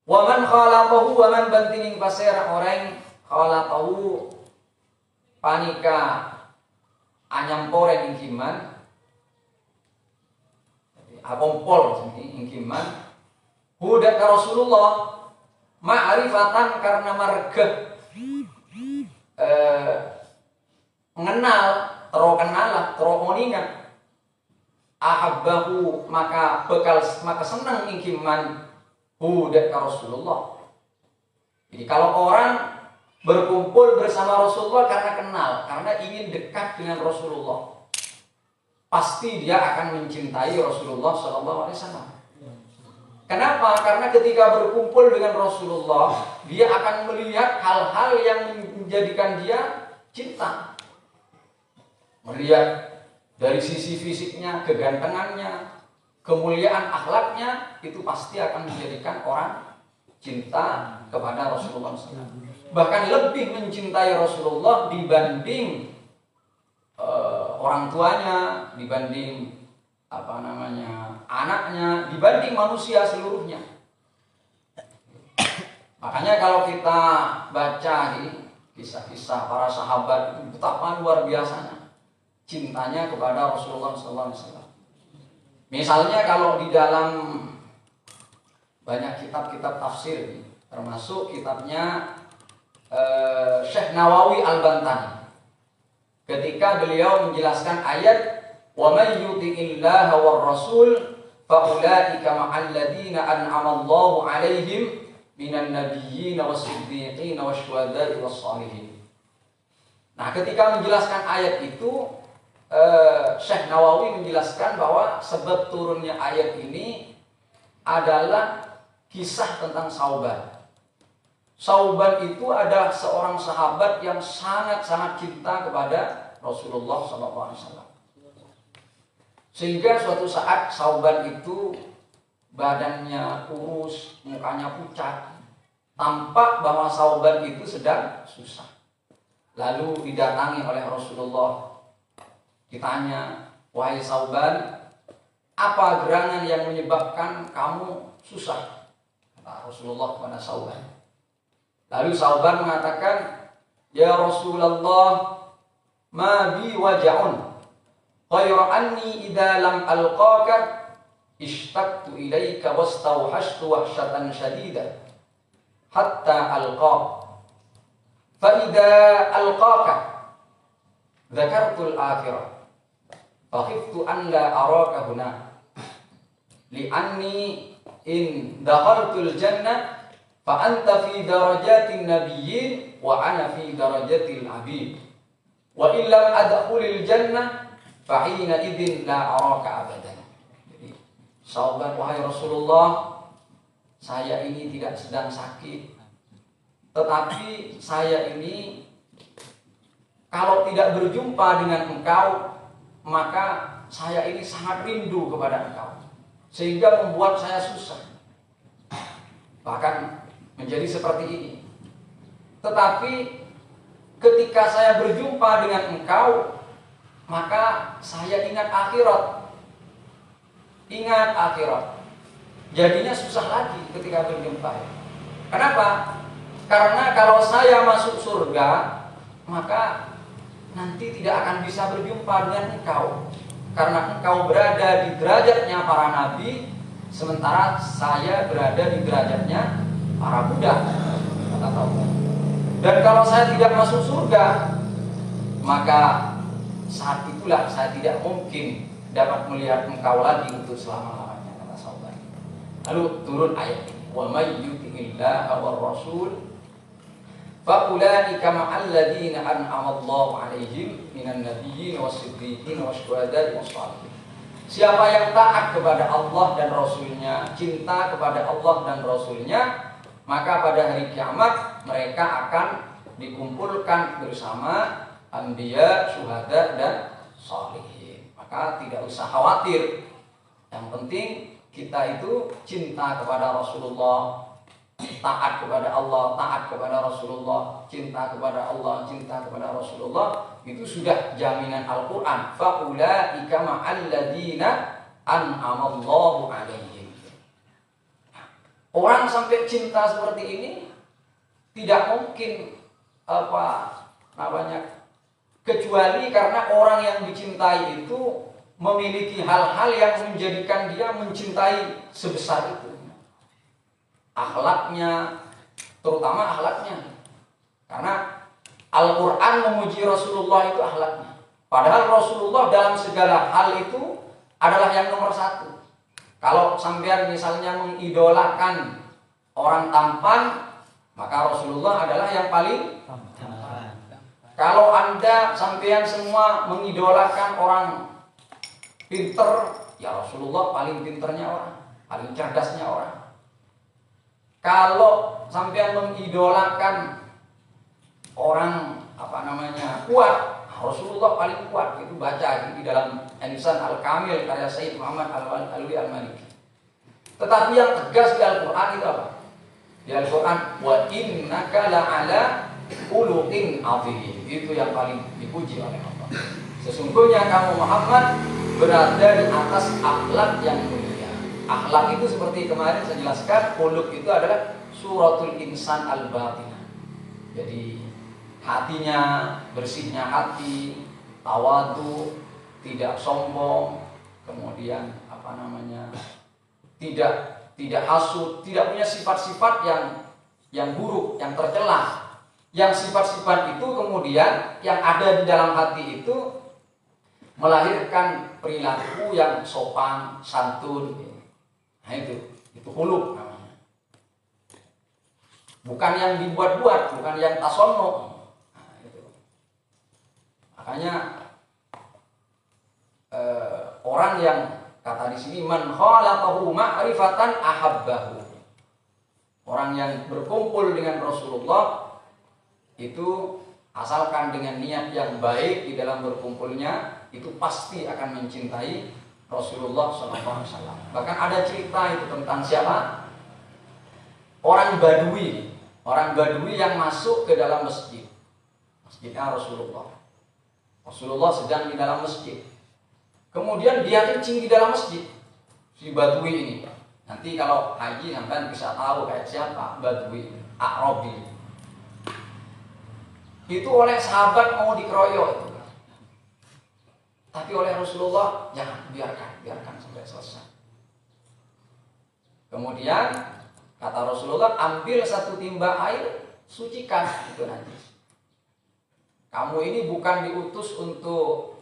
Wa man khalaqahu wa man bantinging pasera orang khalaqahu panika anyamporen ingkiman akompol ingkiman huda ka Rasulullah ma'rifatan karena marga mengenal teromoningan ahabbahu maka senang ingkiman huda ka Rasulullah. Jadi kalau orang berkumpul bersama Rasulullah karena kenal, karena ingin dekat dengan Rasulullah, pasti dia akan mencintai Rasulullah SAW. Kenapa? Karena ketika berkumpul dengan Rasulullah, dia akan melihat hal-hal yang menjadikan dia cinta. Melihat dari sisi fisiknya, kegantengannya, kemuliaan akhlaknya, itu pasti akan menjadikan orang cinta kepada Rasulullah SAW. Bahkan lebih mencintai Rasulullah dibanding orang tuanya, dibanding anaknya, dibanding manusia seluruhnya. Makanya kalau kita baca kisah-kisah para sahabat itu betapa luar biasanya cintanya kepada Rasulullah SAW. Misalnya kalau di dalam banyak kitab-kitab tafsir, termasuk kitabnya Syekh Nawawi Al-Bantani, ketika beliau menjelaskan ayat wa may yuti'illaha war rasul fa ulaika ma'al ladina an'ama Allahu 'alaihim minan nabiyyin was-siddiqin wasyuhada'i was-shalihin. Nah, ketika menjelaskan ayat itu Syekh Nawawi menjelaskan bahwa sebab turunnya ayat ini adalah kisah tentang Sauban. Sauban itu adalah seorang sahabat yang sangat-sangat cinta kepada Rasulullah SAW. Sehingga suatu saat Sauban itu badannya kurus, mukanya pucat, tampak bahwa Sauban itu sedang susah. Lalu didatangi oleh Rasulullah, ditanya, wahai Sauban, apa gerangan yang menyebabkan kamu susah? Kata Rasulullah kepada Sauban. Lalu Sauban mengatakan, ya Rasulullah, ma bi waja'un ghayra anni idza lam alqaka ishtaqtu ilaika wastawhashtu wahsyatan shadida hatta alqa fa idza alqaka dzakartu al-akhirah fa khiftu an la araka huna li'anni in dakhaltul jannah fa anta fi darajatin nabiyyin wa ana fi darajatil abid wa illam adkhulil jannah fa hina idzin la araka abadan. Jadi, sahabat, wahai Rasulullah, saya ini tidak sedang sakit, tetapi saya ini kalau tidak berjumpa dengan engkau, maka saya ini sangat rindu kepada engkau, sehingga membuat saya susah. Bahkan menjadi seperti ini. Tetapi ketika saya berjumpa dengan engkau, maka saya ingat akhirat. Ingat akhirat. Jadinya susah lagi ketika berjumpa. Kenapa? Karena kalau saya masuk surga, maka nanti tidak akan bisa berjumpa dengan engkau. Karena engkau berada di derajatnya para nabi, sementara saya berada di derajatnya para budak, kata Taubat. Dan kalau saya tidak masuk surga, maka saat itulah saya tidak mungkin dapat melihat engkau lagi untuk selama-lamanya, kata Taubat. Lalu turun ayat ini, wa may yuti'illaha war rasul fa ulaika ma'al ladzina an'ama Allahu 'alaihim minan nabiyyin was-siddiqin wasyuhada'i was-shalihin. Siapa yang taat kepada Allah dan Rasulnya, cinta kepada Allah dan Rasulnya, maka pada hari kiamat mereka akan dikumpulkan bersama anbiya, syuhada, dan shalihin. Maka tidak usah khawatir. Yang penting kita itu cinta kepada Rasulullah, taat kepada Allah, taat kepada Rasulullah, cinta kepada Allah, cinta kepada Rasulullah. Itu sudah jaminan Al-Quran. Fa'ulaika ma'al ladina an'amallahu 'alaihim. Orang sampai cinta seperti ini tidak mungkin kecuali karena orang yang dicintai itu memiliki hal-hal yang menjadikan dia mencintai sebesar itu. Akhlaknya, terutama akhlaknya. Karena Al-Quran memuji Rasulullah itu akhlaknya. Padahal Rasulullah dalam segala hal itu adalah yang nomor satu. Kalau sampean misalnya mengidolakan orang tampan, maka Rasulullah adalah yang paling tampan. Kalau Anda sampean semua mengidolakan orang pinter, ya Rasulullah paling pinternya orang, paling cerdasnya orang. Kalau sampean mengidolakan orang kuat, Rasulullah paling kuat. Itu baca di dalam Insan Al-Kamil karya Sayyid Muhammad Al-Alwi Al-Maliki. Tetapi yang tegas di Al-Quran itu apa? Di Al-Quran, wa innaka la'ala khuluqin azim. Itu yang paling dipuji oleh Allah. Sesungguhnya kamu Muhammad berada di atas akhlak yang mulia. Akhlak itu seperti kemarin saya jelaskan, khuluq itu adalah suratul insan al-batinah. Jadi hatinya, bersihnya hati, tawadu, tidak sombong, kemudian tidak hasud, tidak punya sifat-sifat yang buruk, yang tercela. Yang sifat-sifat itu kemudian yang ada di dalam hati itu melahirkan perilaku yang sopan, santun. Nah itu khuluq namanya. Bukan yang dibuat-buat, bukan yang tasono. Makanya orang yang kata di sini man khalaqahu ma'rifatan ahabbahu. Orang yang berkumpul dengan Rasulullah itu asalkan dengan niat yang baik di dalam berkumpulnya, itu pasti akan mencintai Rasulullah SAW. Bahkan ada cerita itu tentang siapa? Orang Badui yang masuk ke dalam masjidnya Rasulullah. Rasulullah sedang di dalam masjid. Kemudian dia kencing di dalam masjid. Si Badui ini. Nanti kalau haji sampai bisa tahu kayak siapa Badui, A'rabi. Itu oleh sahabat mau dikeroyok. Tapi oleh Rasulullah jangan, biarkan sampai selesai. Kemudian kata Rasulullah, ambil satu timba air, sucikan itu najis. Kamu ini bukan diutus untuk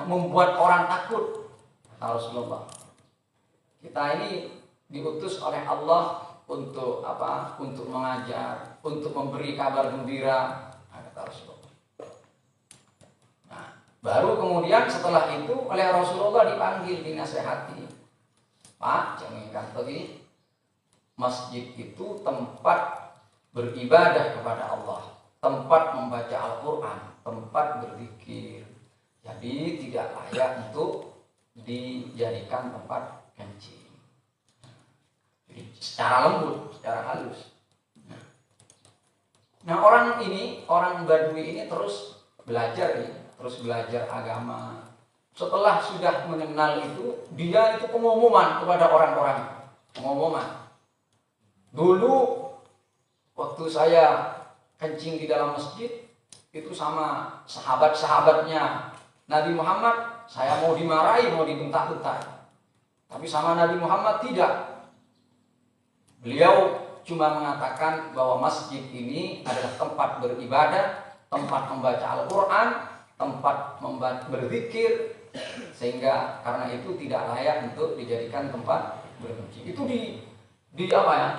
membuat orang takut, kata Rasulullah. Kita ini diutus oleh Allah untuk apa? Untuk mengajar, untuk memberi kabar gembira, kata Rasulullah. Nah, baru kemudian setelah itu oleh Rasulullah dipanggil, dinasehati. Pak, jangan ingat tadi, masjid itu tempat beribadah kepada Allah, tempat membaca Al-Quran, tempat berzikir. Jadi tidak layak untuk dijadikan tempat kencing. Jadi secara lembut, secara halus. Nah orang Badui ini terus belajar agama. Setelah sudah mengenal itu, dia itu pengumuman kepada orang-orang. Pengumuman. Dulu waktu saya kencing di dalam masjid itu sama sahabat-sahabatnya Nabi Muhammad, saya mau dimarahi, mau dibentak-bentak. Tapi sama Nabi Muhammad tidak. Beliau cuma mengatakan bahwa masjid ini adalah tempat beribadah, tempat membaca Al-Quran, tempat berzikir, sehingga karena itu tidak layak untuk dijadikan tempat berkencing. Itu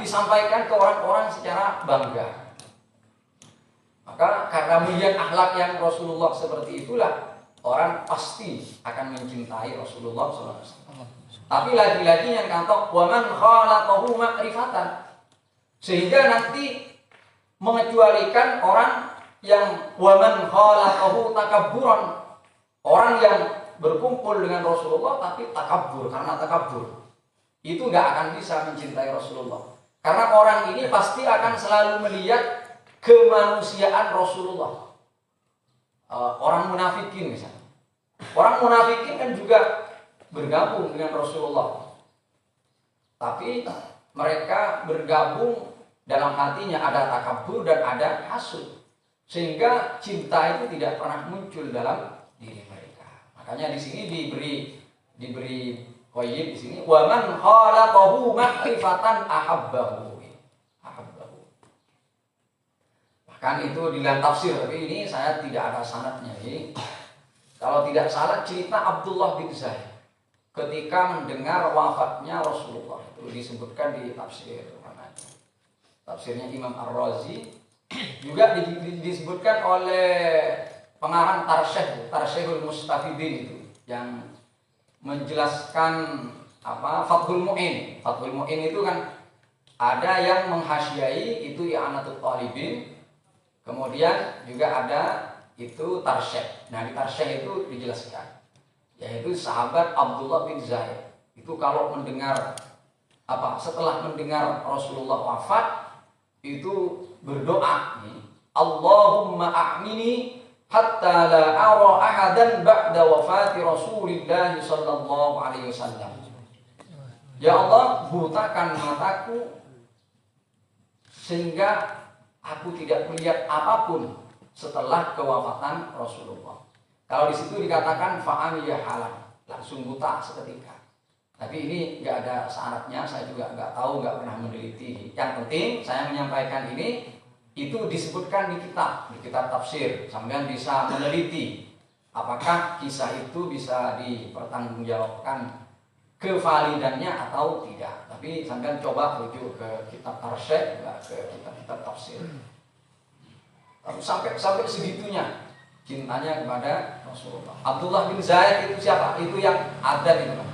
disampaikan ke orang-orang secara bangga. Maka karena melihat akhlak yang Rasulullah seperti itulah, orang pasti akan mencintai Rasulullah SAW. Tapi lagi-lagi yang kata waman khalaqahu ma'rifatan, sehingga nanti mengecualikan orang yang waman khalaqahu takabburan, orang yang berkumpul dengan Rasulullah tapi takabur, karena takabur itu nggak akan bisa mencintai Rasulullah. Karena orang ini pasti akan selalu melihat kemanusiaan Rasulullah. Orang munafikin misalnya. Orang munafikin kan juga bergabung dengan Rasulullah. Tapi mereka bergabung dalam hatinya ada takabur dan ada hasud, sehingga cinta itu tidak pernah muncul dalam diri mereka. Makanya di sini diberi qayyid di sini, wa man khalaqahu ma'rifatan ahabbahu. Bahkan itu di dalam tafsir, tapi ini saya tidak ada sanadnya. Kalau tidak salah cerita Abdullah bin Zaid ketika mendengar wafatnya Rasulullah, itu disebutkan di tafsir tafsirnya Imam Ar-Razi, juga disebutkan oleh pengarang Tarsyihul Mustafidin itu yang menjelaskan Fathul Mu'in. Fathul Mu'in itu kan ada yang menghasyiai itu I'anatul Talibin, kemudian juga ada itu Tarsyih. Nah, di Tarsyih itu dijelaskan, yaitu sahabat Abdullah bin Zaid itu kalau mendengar setelah mendengar Rasulullah wafat itu berdoa, Allahumma a'mini hatta la ara ahadan ba'da wafati Rasulillah sallallahu alaihi wasallam. Ya Allah, butakan mataku sehingga aku tidak melihat apapun setelah kewafatan Rasulullah. Kalau di situ dikatakan fa'amiya halan, langsung buta seketika. Tapi ini nggak ada syaratnya, saya juga nggak tahu, nggak pernah meneliti. Yang penting saya menyampaikan ini, itu disebutkan di kitab tafsir. Sampean bisa meneliti apakah kisah itu bisa dipertanggungjawabkan kevalidannya atau tidak. Tapi sampean coba rujuk ke kitab Tarsyih, ke kitab tafsir. Tapi sampai segitunya cintanya kepada Rasulullah. Abdullah bin Zaid itu siapa? Itu yang ada di mana?